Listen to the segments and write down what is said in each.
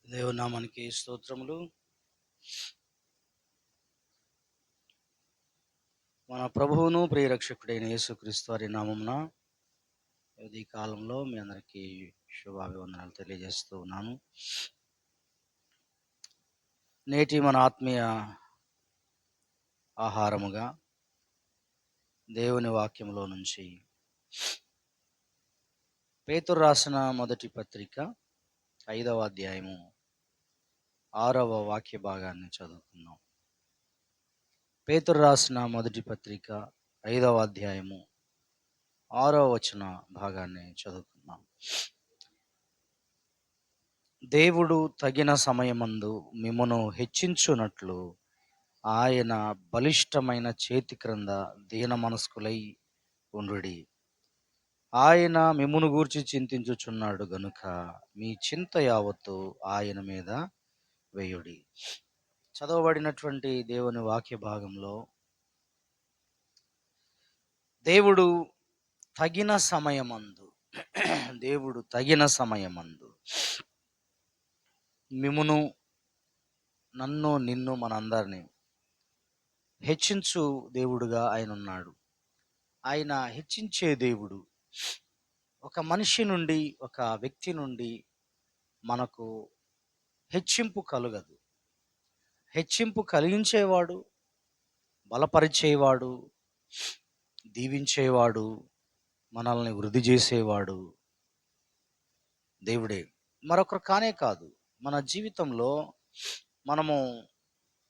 దేవునామానికి స్తోత్రములు. మన ప్రభువును ప్రియరక్షకుడైన యేసుక్రీస్తు వారి నామమున ఈ కాలంలో మీ అందరికీ శుభాభివందనాలు తెలియజేస్తూ ఉన్నాను. నేటి మన ఆత్మీయ ఆహారముగా దేవుని వాక్యములో నుంచి పేతురు రాసిన మొదటి పత్రిక 5వ అధ్యాయము 6వ వాక్య భాగాన్ని చదువుకుందాం. పేతురు రాసిన మొదటి పత్రిక 5వ అధ్యాయము 6వ వచన భాగాన్ని చదువుకుందాం. దేవుడు తగిన సమయమందు మిమ్మును హెచ్చించునట్లు ఆయన బలిష్టమైన చేతి క్రింద దీన మనస్కులై ఉండుడి. ఆయన మిమ్మును గూర్చి చింతించుచున్నాడు గనుక మీ చింత యావత్తు ఆయన మీద వేయుడి. చదవబడినటువంటి దేవుని వాక్య భాగంలో దేవుడు తగిన సమయమందు మిమ్మును, నన్ను, నిన్ను, మనందరినీ హెచ్చించు దేవుడుగా ఆయన ఉన్నాడు. ఆయన హెచ్చించే దేవుడు. ఒక మనిషి నుండి, ఒక వ్యక్తి నుండి మనకు హెచ్చింపు కలుగదు. హెచ్చింపు కలిగించేవాడు, బలపరిచేవాడు, దీవించేవాడు, మనల్ని వృద్ధి చేసేవాడు దేవుడే, మరొకరు కానే కాదు. మన జీవితంలో మనము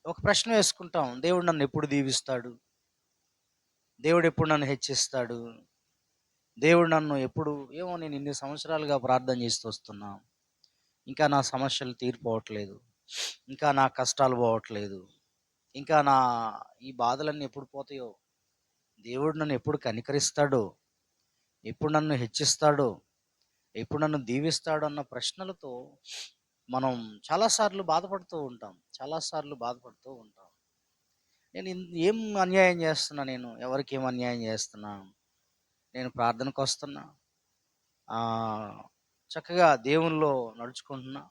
ఒక ప్రశ్న వేసుకుంటాం, దేవుడు నన్ను ఎప్పుడు దీవిస్తాడు, దేవుడు ఎప్పుడు నన్ను హెచ్చిస్తాడు, దేవుడు నన్ను ఎప్పుడు, ఏమో నేను ఇన్ని సంవత్సరాలుగా ప్రార్థన చేస్తూ వస్తున్నా, ఇంకా నా సమస్యలు తీరిపోవట్లేదు, ఇంకా నా కష్టాలు పోవట్లేదు, ఇంకా నా ఈ బాధలన్నీ ఎప్పుడు పోతాయో, దేవుడు నన్ను ఎప్పుడు కనికరిస్తాడో, ఎప్పుడు నన్ను హెచ్చిస్తాడో, ఎప్పుడు నన్ను దీవిస్తాడో అన్న ప్రశ్నలతో మనం చాలాసార్లు బాధపడుతూ ఉంటాం. నేను ఏం అన్యాయం చేస్తున్నా, నేను ఎవరికి ఏం అన్యాయం చేస్తున్నా, నేను ప్రార్థనకు వస్తున్నా, చక్కగా దేవునిలో నడుచుకుంటున్నా,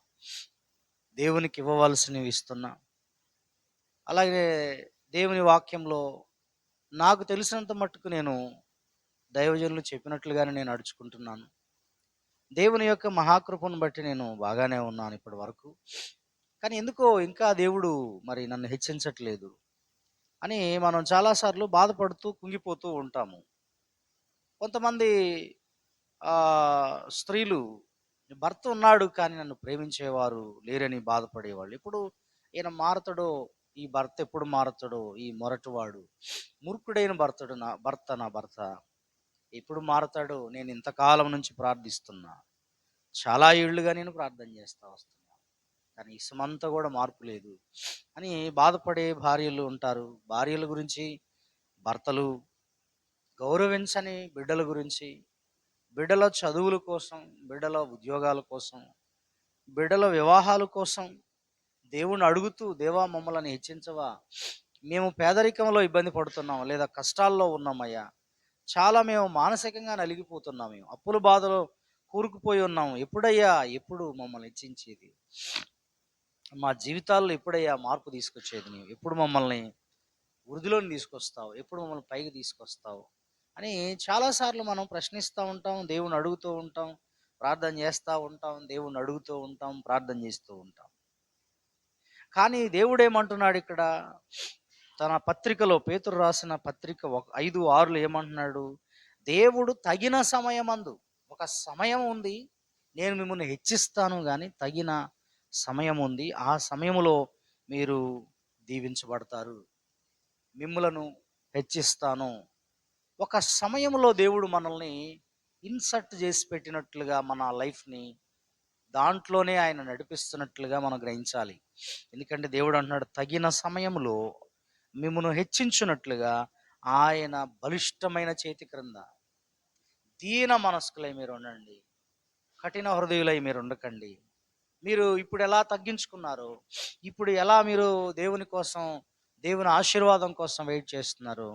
దేవునికి ఇవ్వవలసినవి ఇస్తున్నా, అలాగే దేవుని వాక్యంలో నాకు తెలిసినంత మట్టుకు నేను దైవజనులు చెప్పినట్లుగానే నేను నడుచుకుంటున్నాను. దేవుని యొక్క మహాకృపను బట్టి నేను బాగానే ఉన్నాను ఇప్పటి వరకు. కానీ ఎందుకో ఇంకా దేవుడు మరి నన్ను హెచ్చించట్లేదు అని మనం చాలాసార్లు బాధపడుతూ కుంగిపోతూ ఉంటాము. కొంతమంది స్త్రీలు, భర్త ఉన్నాడు కానీ నన్ను ప్రేమించేవారు లేరని బాధపడేవాళ్ళు. ఎప్పుడు ఈయన మారతాడో, ఈ భర్త ఎప్పుడు మారతాడో, ఈ మొరటివాడు మూర్ఖుడైన నా భర్త ఎప్పుడు మారతాడో, నేను ఇంతకాలం నుంచి ప్రార్థిస్తున్నా, చాలా ఏళ్ళుగా నేను ప్రార్థన చేస్తా వస్తున్నా, కానీ ఇసమంతా కూడా మార్పు లేదు అని బాధపడే భార్యలు ఉంటారు. భార్యల గురించి, భర్తలు గౌరవించని బిడ్డల గురించి, బిడ్డల చదువుల కోసం, బిడ్డల ఉద్యోగాల కోసం, బిడ్డల వివాహాల కోసం దేవుణ్ణి అడుగుతూ, దేవా మమ్మల్ని హెచ్చించవా, మేము పేదరికంలో ఇబ్బంది పడుతున్నాం, లేదా కష్టాల్లో ఉన్నామయ్యా, చాలా మేము మానసికంగా నలిగిపోతున్నాం, మేము అప్పుల బాధలో కూరుకుపోయి ఉన్నాము, ఎప్పుడు మమ్మల్ని హెచ్చించేది, మా జీవితాల్లో ఎప్పుడయ్యా మార్పు తీసుకొచ్చేది, నీవు ఎప్పుడు మమ్మల్ని వృద్ధిలోని తీసుకొస్తావు, ఎప్పుడు మమ్మల్ని పైకి తీసుకొస్తావు అని చాలాసార్లు మనం ప్రశ్నిస్తూ ఉంటాం, దేవుని అడుగుతూ ఉంటాం, ప్రార్థన చేస్తూ ఉంటాం, దేవుని అడుగుతూ ఉంటాం, ప్రార్థన చేస్తూ ఉంటాం. కానీ దేవుడు ఏమంటున్నాడు ఇక్కడ తన పత్రికలో, పేతురు రాసిన పత్రిక 5:6 ఏమంటున్నాడు? దేవుడు తగిన సమయమందు, ఒక సమయం ఉంది, నేను మిమ్మల్ని హెచ్చిస్తాను కానీ తగిన సమయం ఉంది, ఆ సమయంలో మీరు దీవించబడతారు, మిమ్ములను హెచ్చిస్తాను. ఒక సమయంలో దేవుడు మనల్ని ఇన్సర్ట్ చేసి పెట్టినట్లుగా, మన లైఫ్ని దాంట్లోనే ఆయన నడిపిస్తున్నట్లుగా మనం గ్రహించాలి. ఎందుకంటే దేవుడు అంటున్నాడు, తగిన సమయంలో మిమ్మును హెచ్చించున్నట్లుగా ఆయన బలిష్టమైన చేతి క్రింద దీన మనస్కులై మీరు ఉండండి, కఠిన హృదయులై మీరు ఉండకండి. మీరు ఇప్పుడు ఎలా తగ్గించుకున్నారో, ఇప్పుడు ఎలా మీరు దేవుని కోసం, దేవుని ఆశీర్వాదం కోసం వెయిట్ చేస్తున్నారు,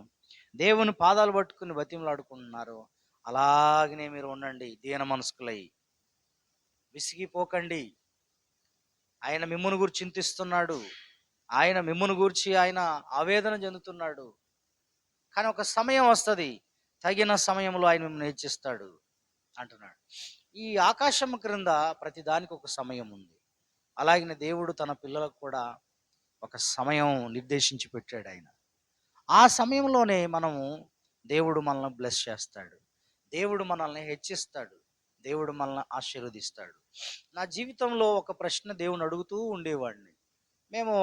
దేవుని పాదాలు పట్టుకుని బతిమలాడుకుంటున్నారు, అలాగనే మీరు ఉండండి దీన మనస్కులై, విసిగిపోకండి. ఆయన మిమ్మును గూర్చి చింతిస్తున్నాడు. ఆయన మిమ్మును గూర్చి ఆయన ఆవేదన చెందుతున్నాడు. కానీ ఒక సమయం వస్తది. తగిన సమయంలో ఆయన మిమ్మల్ని హెచ్చిస్తాడు అంటున్నాడు. ఈ ఆకాశం క్రింద ప్రతి దానికి ఒక సమయం ఉంది. అలాగనే దేవుడు తన పిల్లలకు కూడా ఒక సమయం నిర్దేశించి పెట్టాడు ఆయన. ఆ సమయంలోనే మనము దేవుడు మనల్ని బ్లెస్ చేస్తాడు. దేవుడు మనల్ని హెచ్చిస్తాడు. దేవుడు మనల్ని ఆశీర్వదిస్తాడు. నా జీవితంలో ఒక ప్రశ్న దేవుని అడుగుతూ ఉండేవాడిని. మేము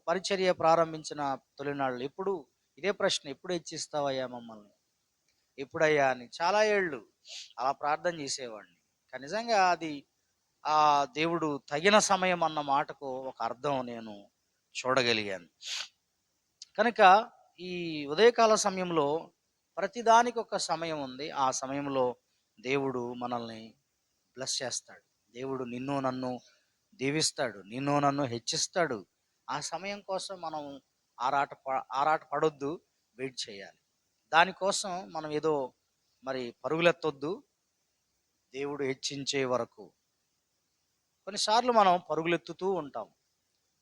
పరిచర్య ప్రారంభించిన తొలినాళ్ళు ఎప్పుడు ఇదే ప్రశ్న, ఎప్పుడు హెచ్చిస్తావయ్యా మమ్మల్ని, ఎప్పుడయ్యా అని చాలా ఏళ్ళు అలా ప్రార్థన చేసేవాడిని. కానీ నిజంగా అది ఆ దేవుడు తగిన సమయం అన్న మాటకు ఒక అర్థం నేను చూడగలిగాను. కనుక ఈ ఉదయకాల సమయంలో ప్రతిదానికి ఒక సమయం ఉంది. ఆ సమయంలో దేవుడు మనల్ని బ్లెస్ చేస్తాడు. దేవుడు నిన్ను నన్ను దీవిస్తాడు, నిన్ను నన్ను హెచ్చిస్తాడు. ఆ సమయం కోసం మనం ఆరాట పడొద్దు, వెయిట్ చేయాలి. దానికోసం మనం ఏదో మరి పరుగులెత్తొద్దు. దేవుడు హెచ్చించే వరకు కొన్నిసార్లు మనం పరుగులెత్తుతూ ఉంటాం,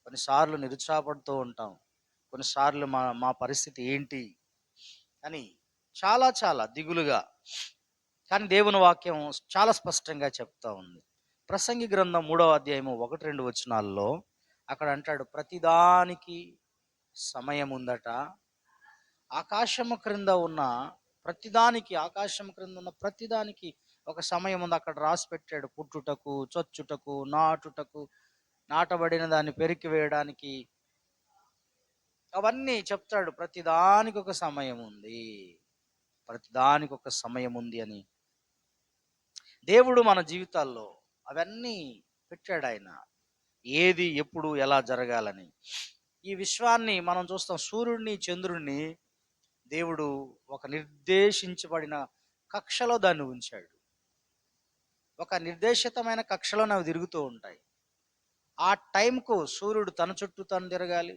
కొన్నిసార్లు నిరుత్సాహపడుతూ ఉంటాం, కొన్నిసార్లు మా మా పరిస్థితి ఏంటి అని చాలా చాలా దిగులుగా. కానీ దేవుని వాక్యం చాలా స్పష్టంగా చెప్తా ఉంది. ప్రసంగి గ్రంథం 3వ అధ్యాయము 1-2 వచనాల్లో అక్కడ అంటాడు, ప్రతిదానికి సమయం ఉందట. ఆకాశము క్రింద ఉన్న ఆకాశం క్రింద ఉన్న ప్రతిదానికి ఒక సమయం ఉంది. అక్కడ రాసి పెట్టాడు, పుట్టుటకు, చొచ్చుటకు, నాటుటకు, నాటబడిన దాన్ని పెరికి వేయడానికి, అవన్నీ చెప్తాడు. ప్రతిదానికి ఒక సమయం ఉంది, ప్రతిదానికి ఒక సమయం ఉంది అని దేవుడు మన జీవితాల్లో అవన్నీ పెట్టాడు ఆయన. ఏది ఎప్పుడు ఎలా జరగాలని. ఈ విశ్వాన్ని మనం చూస్తాం. సూర్యుడిని చంద్రుడిని దేవుడు ఒక నిర్దేశించబడిన కక్షలో దాన్ని ఉంచాడు. ఒక నిర్దేశితమైన కక్షలో అవి తిరుగుతూ ఉంటాయి. ఆ టైంకు సూర్యుడు తన చుట్టూ తాను తిరగాలి,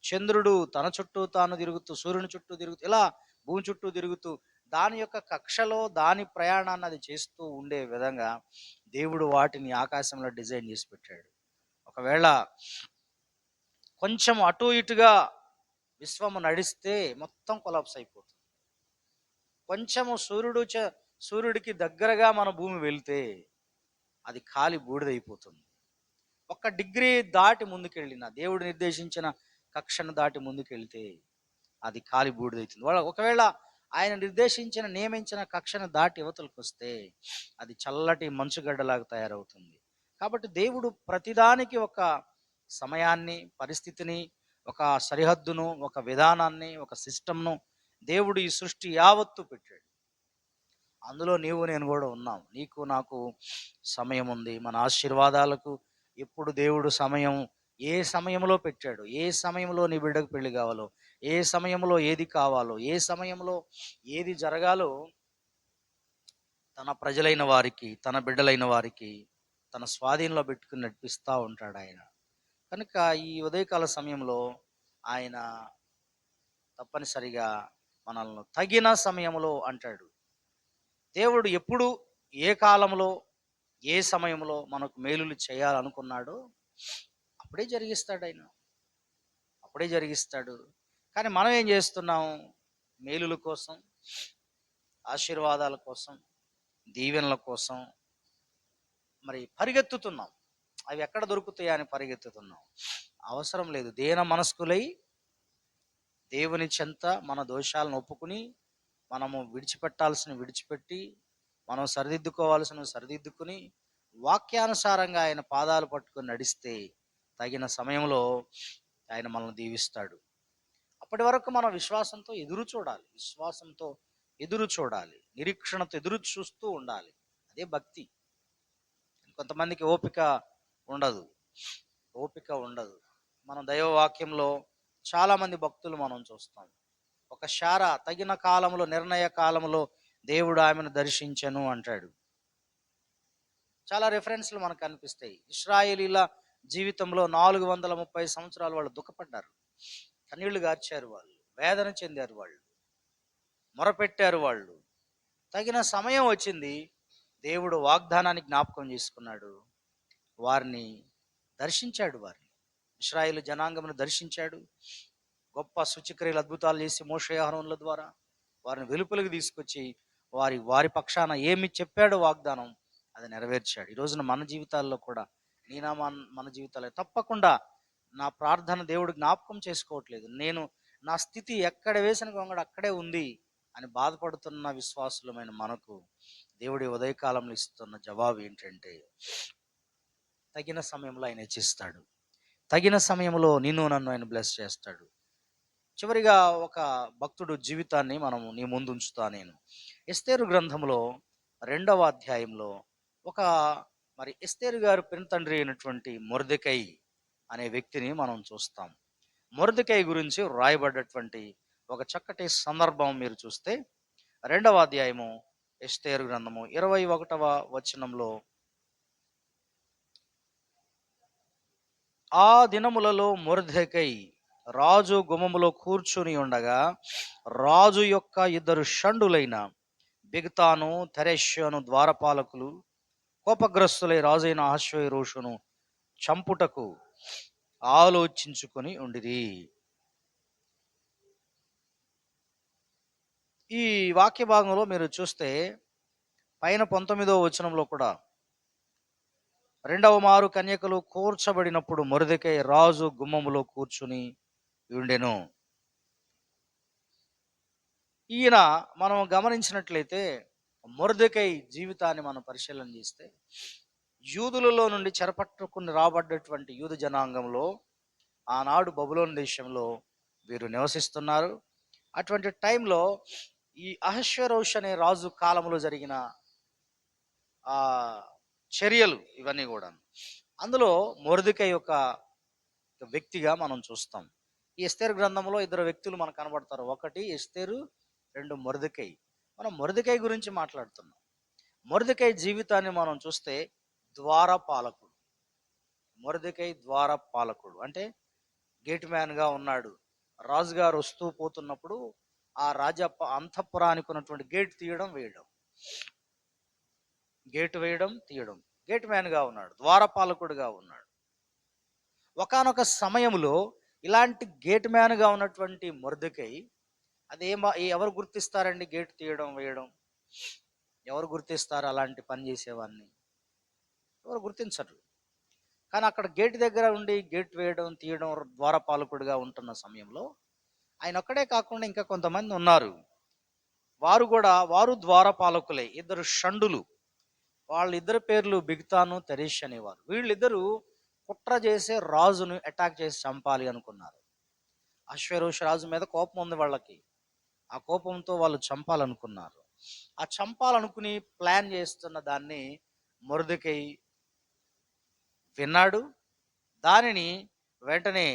చంద్రుడు తన చుట్టూ తాను తిరుగుతూ, సూర్యుని చుట్టూ తిరుగుతూ, ఇలా భూమి చుట్టూ తిరుగుతూ దాని యొక్క కక్షలో దాని ప్రయాణాన్ని అది చేస్తూ ఉండే విధంగా దేవుడు వాటిని ఆకాశంలో డిజైన్ చేసి పెట్టాడు. ఒకవేళ కొంచెం అటు ఇటుగా విశ్వము నడిస్తే మొత్తం కొలాప్స్ అయిపోతుంది. కొంచెము సూర్యుడికి దగ్గరగా మన భూమి వెళ్తే అది కాలి బూడిదైపోతుంది. 1 డిగ్రీ దాటి ముందుకెళ్ళిన దేవుడు నిర్దేశించిన కక్షను దాటి ముందుకెళ్తే అది కాలి బూడిదవుతుంది. ఒకవేళ ఆయన నిర్దేశించిన నియమించిన కక్షను దాటి యువతలకు వస్తే అది చల్లటి మంచుగడ్డలాగా తయారవుతుంది. కాబట్టి దేవుడు ప్రతిదానికి ఒక సమయాన్ని, పరిస్థితిని, ఒక సరిహద్దును, ఒక విధానాన్ని, ఒక సిస్టమ్ను దేవుడు ఈ సృష్టి యావత్తు పెట్టాడు. అందులో నీవు నేను కూడా ఉన్నాం. నీకు నాకు సమయం ఉంది. మన ఆశీర్వాదాలకు ఎప్పుడు దేవుడు సమయం, ఏ సమయంలో పెట్టాడు, ఏ సమయంలో నీ బిడ్డకు పెళ్లి కావాలో, ఏ సమయంలో ఏది కావాలో, ఏ సమయంలో ఏది జరగాలో తన ప్రజలైన వారికి, తన బిడ్డలైన వారికి తన స్వాధీనంలో పెట్టుకుని నడిపిస్తూ ఉంటాడు ఆయన. కనుక ఈ ఉదయకాల సమయంలో ఆయన తప్పనిసరిగా మనల్ని తగిన సమయంలో అంటాడు. దేవుడు ఎప్పుడు, ఏ కాలంలో, ఏ సమయంలో మనకు మేలులు చేయాలనుకున్నాడో అప్పుడే జరిగిస్తాడు ఆయన, అప్పుడే జరిగిస్తాడు. కానీ మనం ఏం చేస్తున్నాం? మేలుల కోసం, ఆశీర్వాదాల కోసం, దీవెనల కోసం మరి పరిగెత్తుతున్నాం. అవి ఎక్కడ దొరుకుతాయా అని పరిగెత్తుతున్నాం. అవసరం లేదు. దీన మనస్కులై దేవుని చెంత మన దోషాలను ఒప్పుకుని మనము విడిచిపెట్టాల్సిన విడిచిపెట్టి, మనం సరిదిద్దుకోవాల్సిన సరిదిద్దుకుని, వాక్యానుసారంగా ఆయన పాదాలు పట్టుకొని నడిస్తే తగిన సమయంలో ఆయన మనల్ని దీవిస్తాడు. అప్పటి వరకు మనం విశ్వాసంతో ఎదురు చూడాలి, నిరీక్షణతో ఎదురు చూస్తూ ఉండాలి. అదే భక్తి. కొంతమందికి ఓపిక ఉండదు. మనం దైవవాక్యంలో చాలామంది భక్తులు మనం చూస్తాం. ఒక శారా తగిన కాలంలో, నిర్ణయ కాలంలో దేవుడు ఆమెను దర్శించెను అంటాడు. చాలా రెఫరెన్స్లు మనకు కనిపిస్తాయి. ఇశ్రాయేలీల జీవితంలో 430 సంవత్సరాలు వాళ్ళు దుఃఖపడ్డారు, కన్నీళ్లు గార్చారు, వాళ్ళు వేదన చెందారు, వాళ్ళు మొరపెట్టారు. వాళ్ళు తగిన సమయం వచ్చింది, దేవుడు వాగ్దానాన్ని జ్ఞాపకం చేసుకున్నాడు, వారిని దర్శించాడు వారిని. ఇశ్రాయేలు జనాంగమును దర్శించాడు. గొప్ప సూచక్రియలు అద్భుతాలు చేసి మోషే అహరోనుల ద్వారా వారిని వెలుపలికి తీసుకొచ్చి వారి పక్షాన ఏమి చెప్పాడో వాగ్దానం అది నెరవేర్చాడు. ఈ రోజున మన జీవితాల్లో కూడా మన జీవితాల్లో తప్పకుండా నా ప్రార్థన దేవుడు జ్ఞాపకం చేసుకోవట్లేదు, నేను నా స్థితి ఎక్కడ వేసిన గొంగడు అక్కడే ఉంది అని బాధపడుతున్న విశ్వాసులమైన మనకు దేవుడి ఉదయకాలంలో ఇస్తున్న జవాబు ఏంటంటే, తగిన సమయంలో ఆయన హెచ్చిస్తాడు. తగిన సమయంలో నిన్ను నన్ను ఆయన బ్లెస్ చేస్తాడు. చివరిగా ఒక భక్తుడు జీవితాన్ని మనము నీ ముందు ఉంచుతా. నేను ఎస్తేరు గ్రంథంలో 2వ అధ్యాయంలో ఒక ఎస్తేరు గారు పెనుతండ్రి అయినటువంటి మొర్దెకై అనే వ్యక్తిని మనం చూస్తాం. మొర్దెకై గురించి రాయబడ్డటువంటి ఒక చక్కటి సందర్భం మీరు చూస్తే 2వ అధ్యాయము ఎస్తేరు గ్రంథము 21వ వచనంలో, ఆ దినములలో మొర్దెకై రాజు గుమ్మములో కూర్చుని ఉండగా రాజు యొక్క 2 షండులైన బిగ్తాను తెరెష్యను ద్వారపాలకులు కోపగ్రస్తులై రాజైన అహష్వేరోషును చంపుటకు ఆలోచించుకొని ఉండిరి. ఈ వాక్య భాగంలో మీరు చూస్తే పైన 19వ వచనంలో కూడా 2వ మారు కన్యకలు కూర్చబడినప్పుడు మొర్దెకై రాజు గుమ్మములో కూర్చుని ఉండెను. ఈయన మనం గమనించినట్లయితే మొర్దెకై జీవితాన్ని మనం పరిశీలన చేస్తే యూదులలో నుండి చెరపట్టుకుని రాబడ్డటువంటి యూదు జనాంగంలో ఆనాడు బబులోను దేశంలో వీరు నివసిస్తున్నారు. అటువంటి టైంలో ఈ అహష్వేరోషు అనే రాజు కాలంలో జరిగిన ఆ చర్యలు ఇవన్నీ కూడా, అందులో మొర్దెకై యొక్క వ్యక్తిగా మనం చూస్తాం. ఈ ఎస్తేరు గ్రంథంలో 2 వ్యక్తులు మనకు కనబడతారు. ఒకటి ఎస్తేరు, 2 మొర్దెకై. మనం మొర్దెకై గురించి మాట్లాడుతున్నాం. మొర్దెకై జీవితాన్ని మనం చూస్తే ద్వారపాలకుడు. మొర్దెకై ద్వారపాలకుడు అంటే గేట్ మ్యాన్గా ఉన్నాడు. రాజుగారు వస్తూ పోతున్నప్పుడు ఆ అంతఃపురానికి ఉన్నటువంటి గేట్ తీయడం వేయడం, గేటు వేయడం తీయడం, గేట్ మ్యాన్గా ఉన్నాడు, ద్వారపాలకుడుగా ఉన్నాడు. ఒకానొక సమయంలో ఇలాంటి గేట్ మ్యాన్గా ఉన్నటువంటి మొర్దెకై ఎవరు గుర్తిస్తారండి? గేట్ తీయడం వేయడం ఎవరు గుర్తిస్తారు? అలాంటి పని చేసేవాడిని ఎవరు గుర్తించరు. కానీ అక్కడ గేట్ దగ్గర ఉండి గేట్ వేయడం తీయడం ద్వారపాలకుడిగా ఉంటున్న సమయంలో ఆయన ఒక్కడే కాకుండా ఇంకా కొంతమంది ఉన్నారు. వారు ద్వారపాలకులే. 2 షండులు, వాళ్ళిద్దరి పేర్లు బిగ్తాను తెరెష్ అనేవారు. వీళ్ళిద్దరూ కుట్ర చేసే రాజును అటాక్ చేసి చంపాలి అనుకున్నారు. అహష్వేరోషు రాజు మీద కోపం ఉంది వాళ్ళకి. ఆ కోపంతో వాళ్ళు చంపాలనుకున్నారు. ఆ చంపాలనుకుని ప్లాన్ చేస్తున్న దాన్ని మొర్దెకై విన్నాడు. దానిని వెంటనే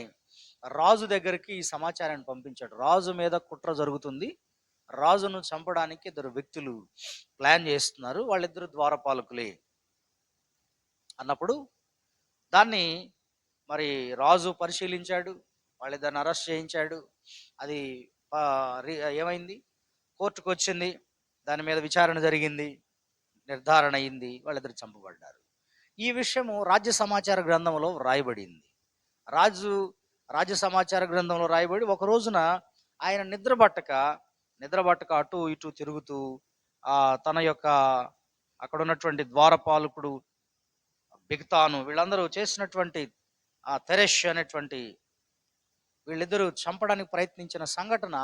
రాజు దగ్గరికి ఈ సమాచారాన్ని పంపించాడు. రాజు మీద కుట్ర జరుగుతుంది, రాజును చంపడానికి 2 వ్యక్తులు ప్లాన్ చేస్తున్నారు, వాళ్ళిద్దరు ద్వారపాలకులే అన్నప్పుడు దాన్ని రాజు పరిశీలించాడు. వాళ్ళిద్దరిని అరెస్ట్ చేయించాడు. అది ఏమైంది? కోర్టుకు వచ్చింది. దాని మీద విచారణ జరిగింది, నిర్ధారణ అయింది, వాళ్ళిద్దరు చంపబడ్డారు. ఈ విషయము రాజ్య సమాచార గ్రంథంలో రాయబడింది. రాజ్య సమాచార గ్రంథంలో రాయబడి ఒక రోజున ఆయన నిద్రబట్టక అటు ఇటు తిరుగుతూ తన యొక్క అక్కడ ఉన్నటువంటి ద్వారపాలకుడు బిగ్తాను వీళ్ళందరూ చేసినటువంటి తెరెష్ అనేటువంటి వీళ్ళిద్దరూ చంపడానికి ప్రయత్నించిన సంఘటన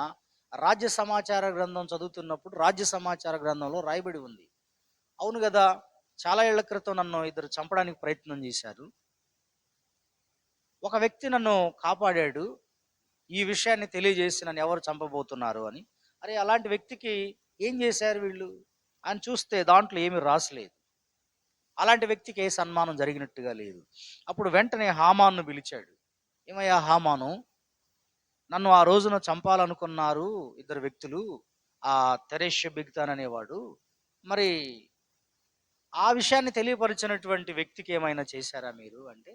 రాజ్య సమాచార గ్రంథం చదువుతున్నప్పుడు రాజ్య సమాచార గ్రంథంలో రాయబడి ఉంది. అవును కదా, చాలా ఏళ్ల క్రితం నన్ను 2 చంపడానికి ప్రయత్నం చేశారు, ఒక వ్యక్తి నన్ను కాపాడాడు, ఈ విషయాన్ని తెలియజేసి నన్ను ఎవరు చంపబోతున్నారు అని. అరే, అలాంటి వ్యక్తికి ఏం చేశారు వీళ్ళు అని చూస్తే దాంట్లో ఏమీ రాసలేదు. అలాంటి వ్యక్తికి ఏ సన్మానం జరిగినట్టుగా లేదు. అప్పుడు వెంటనే హామాన్ను పిలిచాడు. ఏమయ్యా హామాను, నన్ను ఆ రోజున చంపాలనుకున్నారు 2 వ్యక్తులు, ఆ తెరెష్ బిగ్తాన్ అనేవాడు, మరి ఆ విషయాన్ని తెలియపరిచినటువంటి వ్యక్తికి ఏమైనా చేశారా మీరు అంటే,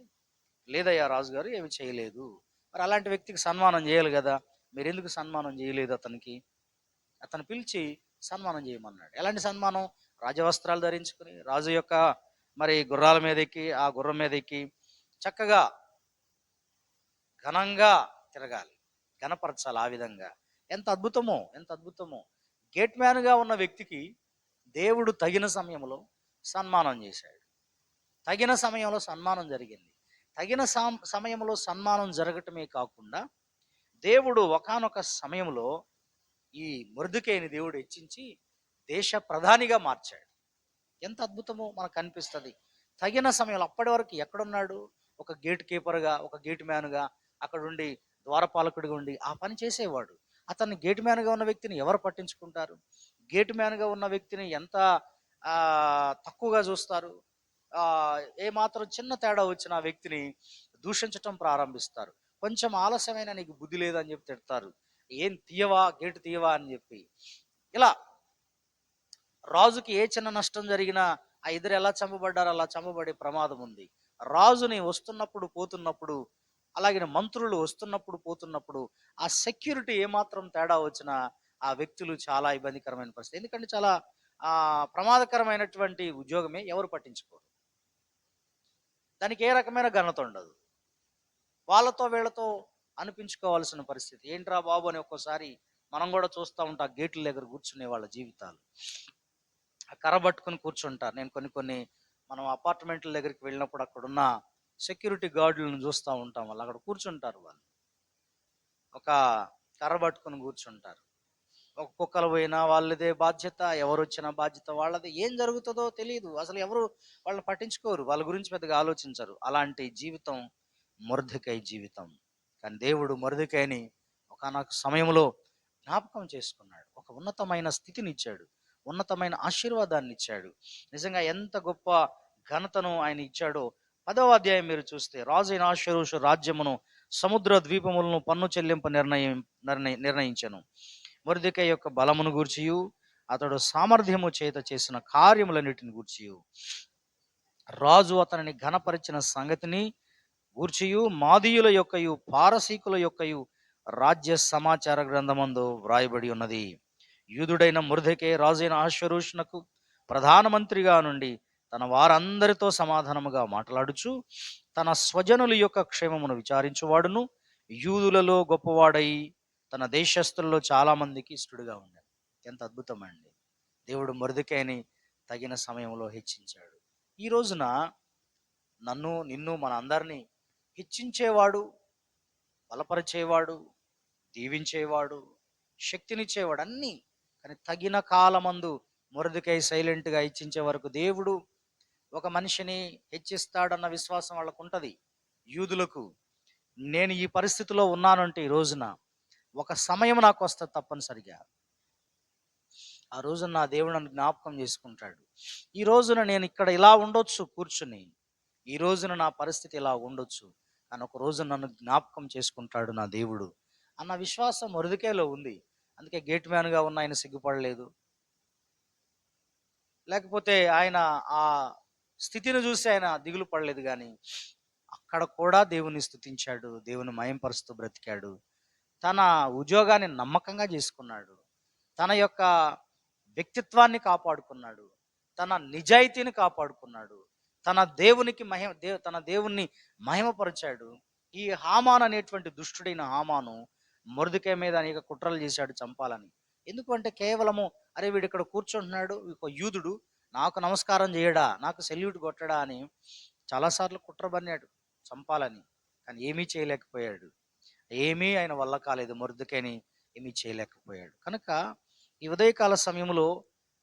లేదయ్యా రాజుగారు, ఏమి చేయలేదు. మరి అలాంటి వ్యక్తికి సన్మానం చేయాలి కదా, మీరు ఎందుకు సన్మానం చేయలేదు అతనికి? అతను పిలిచి సన్మానం చేయమన్నాడు. ఎలాంటి సన్మానం? రాజవస్త్రాలు ధరించుకుని రాజు యొక్క గుర్రాల మీద ఎక్కి, ఆ గుర్రం మీద ఎక్కి చక్కగా ఘనంగా తిరగాలి, ఘనపరచాలి. ఆ విధంగా ఎంత అద్భుతమో, ఎంత అద్భుతమో. గేట్ మ్యాన్గా ఉన్న వ్యక్తికి దేవుడు తగిన సమయంలో సన్మానం చేశాడు. తగిన సమయంలో సన్మానం జరిగింది. తగిన సమయంలో సన్మానం జరగటమే కాకుండా దేవుడు ఒకానొక సమయంలో ఈ మొర్దెకైని దేవుడు హెచ్చించి దేశ ప్రధానిగా మార్చాడు. ఎంత అద్భుతమో మనకు అనిపిస్తుంది. తగిన సమయంలో, అప్పటి వరకు ఎక్కడున్నాడు? ఒక గేట్ కీపర్గా, ఒక గేట్ మ్యాన్గా అక్కడుండి, ద్వారపాలకుడిగా ఉండి ఆ పని చేసేవాడు. అతన్ని గేట్ మ్యాన్గా ఉన్న వ్యక్తిని ఎవరు పట్టించుకుంటారు? గేట్ మ్యాన్గా ఉన్న వ్యక్తిని ఎంత తక్కువగా చూస్తారు. ఏమాత్రం చిన్న తేడా వచ్చిన ఆ వ్యక్తిని దూషించటం ప్రారంభిస్తారు. కొంచెం ఆలస్యమైన నీకు బుద్ధి లేదని చెప్పి తిడతారు. ఏం తీయవా, గేటు తీయవా అని చెప్పి. ఇలా రాజుకి ఏ చిన్న నష్టం జరిగినా ఆ ఇద్దరు ఎలా చంపబడ్డారో అలా చంపబడే ప్రమాదం ఉంది. రాజుని వస్తున్నప్పుడు పోతున్నప్పుడు, అలాగే మంత్రులు వస్తున్నప్పుడు పోతున్నప్పుడు ఆ సెక్యూరిటీ ఏమాత్రం తేడా వచ్చినా ఆ వ్యక్తులు చాలా ఇబ్బందికరమైన పరిస్థితి. ఎందుకంటే చాలా ప్రమాదకరమైనటువంటి ఉద్యోగమే, ఎవరు పట్టించుకోరు. దానికి ఏ రకమైన ఘనత ఉండదు. వాళ్ళతో వీళ్ళతో అనిపించుకోవాల్సిన పరిస్థితి. ఏంట్రా బాబు అని ఒక్కోసారి మనం కూడా చూస్తూ ఉంటాం. గేట్ల దగ్గర కూర్చునే వాళ్ళ జీవితాలు ఆ కర్ర పట్టుకుని కూర్చుంటారు. నేను కొన్ని మనం అపార్ట్మెంట్ల దగ్గరికి వెళ్ళినప్పుడు అక్కడున్న సెక్యూరిటీ గార్డులను చూస్తూ ఉంటాం. వాళ్ళు అక్కడ కూర్చుంటారు. వాళ్ళు ఒక కర్ర పట్టుకుని కూర్చుంటారు. ఒక కుక్కలు పోయినా వాళ్ళదే బాధ్యత, ఎవరు వచ్చినా బాధ్యత వాళ్ళది. ఏం జరుగుతుందో తెలియదు. అసలు ఎవరు వాళ్ళని పట్టించుకోరు, వాళ్ళ గురించి పెద్దగా ఆలోచించరు. అలాంటి జీవితం మొర్దెకై జీవితం. కానీ దేవుడు మొర్దెకైని ఒకానొక సమయంలో జ్ఞాపకం చేసుకున్నాడు. ఒక ఉన్నతమైన స్థితిని ఇచ్చాడు, ఉన్నతమైన ఆశీర్వాదాన్ని ఇచ్చాడు. నిజంగా ఎంత గొప్ప ఘనతను ఆయన ఇచ్చాడో 10వ అధ్యాయం మీరు చూస్తే, రాజు అయిన అహష్వేరోషు రాజ్యమును సముద్ర ద్వీపములను పన్ను చెల్లింప నిర్ణయించెను. మొర్దెకై యొక్క బలమును గూర్చియు అతడు సామర్థ్యము చేత చేసిన కార్యములన్నిటిని గూర్చియు, రాజు అతనిని ఘనపరిచిన సంగతిని గూర్చియు, మాదీయుల యొక్కయు పారసీకుల యొక్కయు రాజ్య సమాచార గ్రంథమందు వ్రాయబడి ఉన్నది. యూదుడైన మొర్దెకై రాజైన అహష్వేరోషునకు ప్రధానమంత్రిగా నుండి తన వారందరితో సమాధానముగా మాట్లాడుచు తన స్వజనుల యొక్క క్షేమమును విచారించువాడును, యూదులలో గొప్పవాడై తన దేశస్థులలో చాలా మందికి ఇష్టడుగా ఉన్నాడు. ఎంత అద్భుతమండి. దేవుడు మొర్దెకైని తగిన సమయంలో హెచ్చించాడు. ఈ రోజున నన్ను, నిన్ను, మన అందరినీ హెచ్చించేవాడు, బలపరిచేవాడు, దీవించేవాడు, శక్తినిచ్చేవాడు అన్నీ. కానీ తగిన కాలమందు మొర్దెకై సైలెంట్గా హెచ్చించే వరకు దేవుడు ఒక మనిషిని హెచ్చిస్తాడన్న విశ్వాసం వాళ్ళకు ఉంటుంది. యూదులకు, నేను ఈ పరిస్థితిలో ఉన్నానంటే ఈ రోజున ఒక సమయం నాకు వస్తుంది తప్పనిసరిగా. ఆ రోజున నా దేవుడు నన్ను జ్ఞాపకం చేసుకుంటాడు. ఈ రోజున నేను ఇక్కడ ఇలా ఉండొచ్చు కూర్చుని, ఈ రోజున నా పరిస్థితి ఇలా ఉండొచ్చు, కానీ ఒక రోజు నన్ను జ్ఞాపకం చేసుకుంటాడు నా దేవుడు అన్న విశ్వాసం మొర్దెకైలో ఉంది. అందుకే గేట్ మ్యాన్గా ఉన్న ఆయన సిగ్గుపడలేదు. లేకపోతే ఆయన ఆ స్థితిని చూసి ఆయన దిగులు పడలేదు. కానీ అక్కడ కూడా దేవుని స్తుతించాడు, దేవుని మయంపరుస్తూ బ్రతికాడు. తన ఉద్యోగాన్ని నమ్మకంగా చేసుకున్నాడు, తన యొక్క వ్యక్తిత్వాన్ని కాపాడుకున్నాడు, తన నిజాయితీని కాపాడుకున్నాడు, తన దేవుణ్ణి మహిమపరిచాడు. ఈ హామాన్ అనేటువంటి దుష్టుడైన హామాను మొర్దెకై మీద అనేక కుట్రలు చేశాడు చంపాలని. ఎందుకంటే కేవలము, అరే వీడు ఇక్కడ కూర్చుంటున్నాడు, ఒక యూదుడు, నాకు నమస్కారం చేయడా, నాకు సెల్యూట్ కొట్టడా అని చాలాసార్లు కుట్ర బన్నాడు చంపాలని. కానీ ఏమీ చేయలేకపోయాడు. ఏమీ ఆయన వల్ల కాలేదు. మొర్దెకైని ఏమీ చేయలేకపోయాడు. కనుక ఈ ఉదయకాల సమయంలో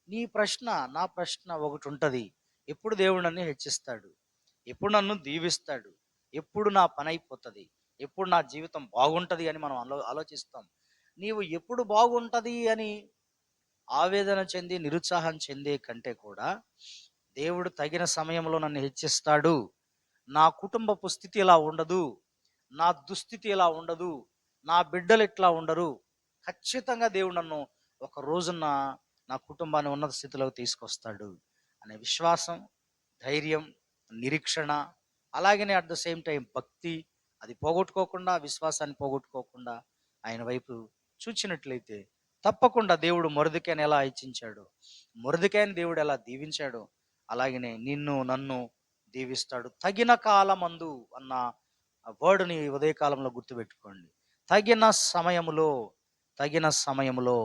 నీ ప్రశ్న, నా ప్రశ్న ఒకటి ఉంటుంది. ఎప్పుడు దేవుడు నన్ను హెచ్చిస్తాడు? ఎప్పుడు నన్ను దీవిస్తాడు? ఎప్పుడు నా పని అయిపోతుంది? ఎప్పుడు నా జీవితం బాగుంటుంది అని మనం ఆలోచిస్తాం. నీవు ఎప్పుడు బాగుంటుంది అని ఆవేదన చెంది నిరుత్సాహం చెందే కంటే కూడా, దేవుడు తగిన సమయంలో నన్ను హెచ్చిస్తాడు, నా కుటుంబపు స్థితి ఇలా ఉండదు, నా దుస్థితి ఇలా ఉండదు, నా బిడ్డలు ఇట్లా ఉండరు, ఖచ్చితంగా దేవుడు నన్ను ఒక రోజున నా కుటుంబాన్ని ఉన్నత స్థితిలోకి తీసుకొస్తాడు అనే విశ్వాసం, ధైర్యం, నిరీక్షణ, అలాగనే అట్ ద సేమ్ టైం భక్తి, అది పోగొట్టుకోకుండా, విశ్వాసాన్ని పోగొట్టుకోకుండా ఆయన వైపు చూచినట్లయితే తప్పకుండా దేవుడు మొర్దెకైని ఎలా హెచ్చించాడో, మొర్దెకైని దేవుడు ఎలా దీవించాడో, అలాగనే నిన్ను, నన్ను దీవిస్తాడు. తగిన కాలమందు అన్న వర్డ్‌ని ఉదయకాలంలో గుర్తుపెట్టుకోండి. తగిన సమయములో, తగిన సమయములో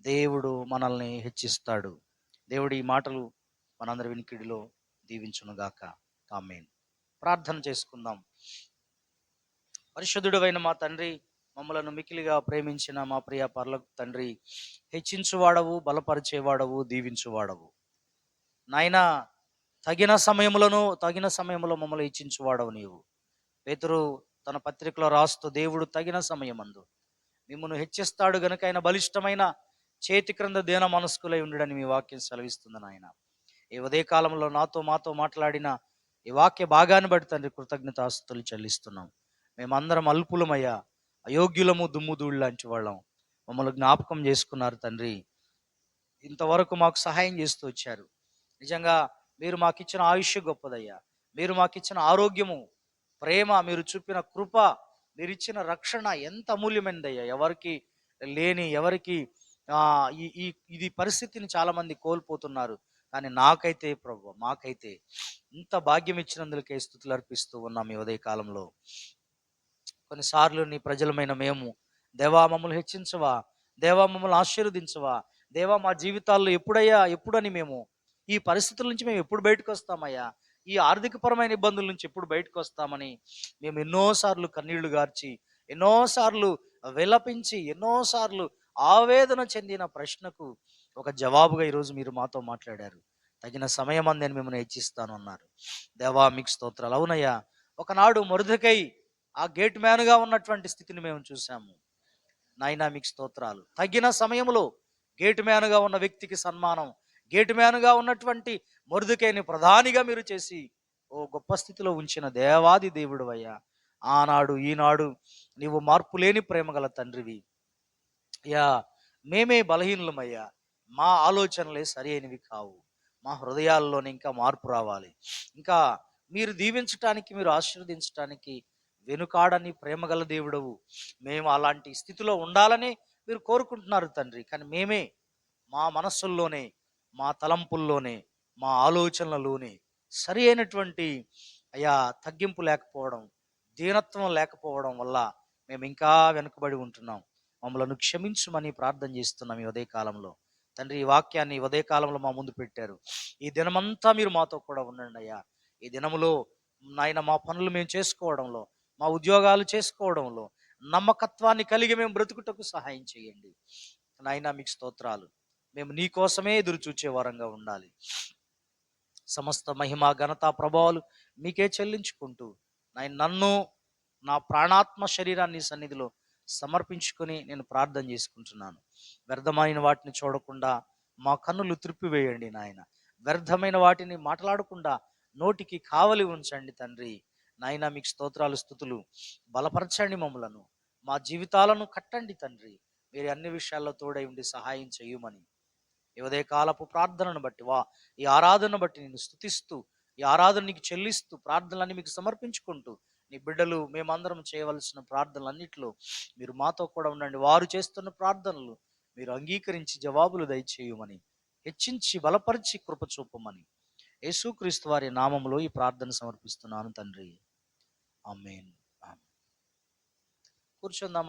దేవుడు మనల్ని హెచ్చిస్తాడు. దేవుడు ఈ మాటలు మనందరి వినికిడిలో దీవించునుగాక. ఆమేన్. ప్రార్థన చేసుకుందాం. పరిశుద్ధుడవైన మా తండ్రి, మమ్మలను మికిలిగా ప్రేమించిన మా ప్రియ పరలోక తండ్రి, హెచ్చించువాడవు, బలపరిచేవాడవు, దీవించువాడవు. నాయనా, తగిన సమయములో మమ్మల్ని హెచ్చించువాడవు నీవు. పేతురు తన పత్రికలో రాస్తూ, దేవుడు తగిన సమయమందు మిమ్మల్ని హెచ్చిస్తాడు గనుక ఆయన బలిష్టమైన చేతి క్రింద దీన మనస్కులై ఉండడని మీ వాక్యం సెలవిస్తుంది నాయన. ఈ ఉదయ కాలంలో మాతో మాట్లాడిన ఈ వాక్య భాగాన్ని బట్టి తండ్రి కృతజ్ఞతాస్తుతులు చెల్లిస్తున్నాం. మేమందరం అల్పులమయ్యా, అయోగ్యులము, దుమ్ము ధూళి లాంటి వాళ్ళం. మమ్మల్ని జ్ఞాపకం చేసుకున్నారు తండ్రి. ఇంతవరకు మాకు సహాయం చేస్తూ వచ్చారు. నిజంగా మీరు మాకిచ్చిన ఆయుష్ గొప్పదయ్యా. మీరు మాకిచ్చిన ఆరోగ్యము, ప్రేమ, మీరు చూపిన కృప, మీరు ఇచ్చిన రక్షణ ఎంత అమూల్యమైనదయ్యా. ఎవరికి లేని, ఎవరికి ఈ ఈ ఇది పరిస్థితిని చాలామంది కోల్పోతున్నారు. కానీ నాకైతే ప్రభు, మాకైతే ఇంత భాగ్యం ఇచ్చినందుకే స్తుతులు అర్పిస్తూ ఉన్నాం ఈ ఉదయ కాలంలో. కొన్నిసార్లు నీ ప్రజలమైన మేము, దేవా మమ్మల్ని హెచ్చించవా, దేవా మమ్మల్ని ఆశీర్వదించవా, దేవా మా జీవితాల్లో ఎప్పుడని మేము ఈ పరిస్థితుల నుంచి మేము ఎప్పుడు బయటకు వస్తామయ్యా, ఈ ఆర్థికపరమైన ఇబ్బందుల నుంచి ఎప్పుడు బయటకు వస్తామని మేము ఎన్నోసార్లు కన్నీళ్లు గార్చి, ఎన్నోసార్లు విలపించి, ఎన్నోసార్లు ఆవేదన చెందిన ప్రశ్నకు ఒక జవాబుగా ఈరోజు మీరు మాతో మాట్లాడారు. తగిన సమయం అంది నేను మిమ్మల్ని హెచ్చిస్తాను అన్నారు. దేవా మీకు స్తోత్రాలు. అవునయ్యా, ఒకనాడు మొర్దెకై ఆ గేట్ మ్యాన్గా ఉన్నటువంటి స్థితిని మేము చూసాము. నాయనా మీకు స్తోత్రాలు. తగిన సమయంలో గేట్ మ్యాన్గా ఉన్న వ్యక్తికి సన్మానం, గేట్ మ్యాన్గా ఉన్నటువంటి మొర్దెకైని ప్రధానిగా మీరు చేసి ఓ గొప్ప స్థితిలో ఉంచిన దేవాది దేవుడు అయ్యా. ఆనాడు ఈనాడు నీవు మార్పు లేని ప్రేమ గల తండ్రివి అయ్యా. మేమే బలహీనులమయ్యా, మా ఆలోచనలే సరి అయినవి కావు. మా హృదయాల్లోనే ఇంకా మార్పు రావాలి. ఇంకా మీరు దీవించటానికి, మీరు ఆశీర్వదించటానికి వెనుకాడని ప్రేమగల దేవుడవు. మేము అలాంటి స్థితిలో ఉండాలని మీరు కోరుకుంటున్నారు తండ్రి. కానీ మేమే మా మనస్సుల్లోనే, మా తలంపుల్లోనే, మా ఆలోచనలలోనే సరి అయినటువంటి అయ్యా తగ్గింపు లేకపోవడం, దీనత్వం లేకపోవడం వల్ల మేము ఇంకా వెనుకబడి ఉంటున్నాం. మమ్మలను క్షమించుమని ప్రార్థన చేస్తున్నాం ఈ ఉదయకాలంలో. తండ్రి, ఈ వాక్యాన్ని ఈ ఉదయకాలంలో మా ముందు పెట్టారు. ఈ దినమంతా మీరు మాతో కూడా ఉండండి అయ్యా. ఈ దినములో నాయన మా పనులు మేము చేసుకోవడంలో, మా ఉద్యోగాలు చేసుకోవడంలో నమ్మకత్వాన్ని కలిగి మేము బ్రతుకుటకు సహాయం చేయండి నాయన. మీకు స్తోత్రాలు. మేము నీ కోసమే ఎదురు చూచే వారంగా ఉండాలి. సమస్త మహిమ, ఘనత, ప్రభావాలు మీకే చెల్లించుకుంటూ నన్ను, నా ప్రాణాత్మ శరీరాన్ని సన్నిధిలో సమర్పించుకొని నేను ప్రార్థన చేసుకుంటున్నాను. వ్యర్థమైన వాటిని చూడకుండా మా కన్నులు త్రిప్పివేయండి నాయన. వ్యర్థమైన వాటిని మాట్లాడకుండా నోటికి కావలి ఉంచండి తండ్రి. నాయన మీకు స్తోత్రాలు, స్తుతులు. బలపరచండి మమ్మలను, మా జీవితాలను కట్టండి తండ్రి. మీరు అన్ని విషయాల్లో తోడై ఉండి సహాయం చేయమని ఈ ఉదయకాలపు ప్రార్థనను బట్టి, ఈ ఆరాధనను బట్టి నేను స్తుతిస్తూ, ఈ ఆరాధన నీకు చెల్లిస్తూ, ప్రార్థనలన్నీ మీకు సమర్పించుకుంటూ, నీ బిడ్డలు మేమందరం చేయవలసిన ప్రార్థనలన్నిటిలో మీరు మాతో కూడా ఉండండి. వారు చేస్తున్న ప్రార్థనలు మీరు అంగీకరించి జవాబులు దయచేయమని, హెచ్చించి బలపరిచి కృప చూపమని యేసుక్రీస్తు వారి నామములో ఈ ప్రార్థన సమర్పిస్తున్నాను తండ్రి. ఆమేన్. కూర్చుందాం.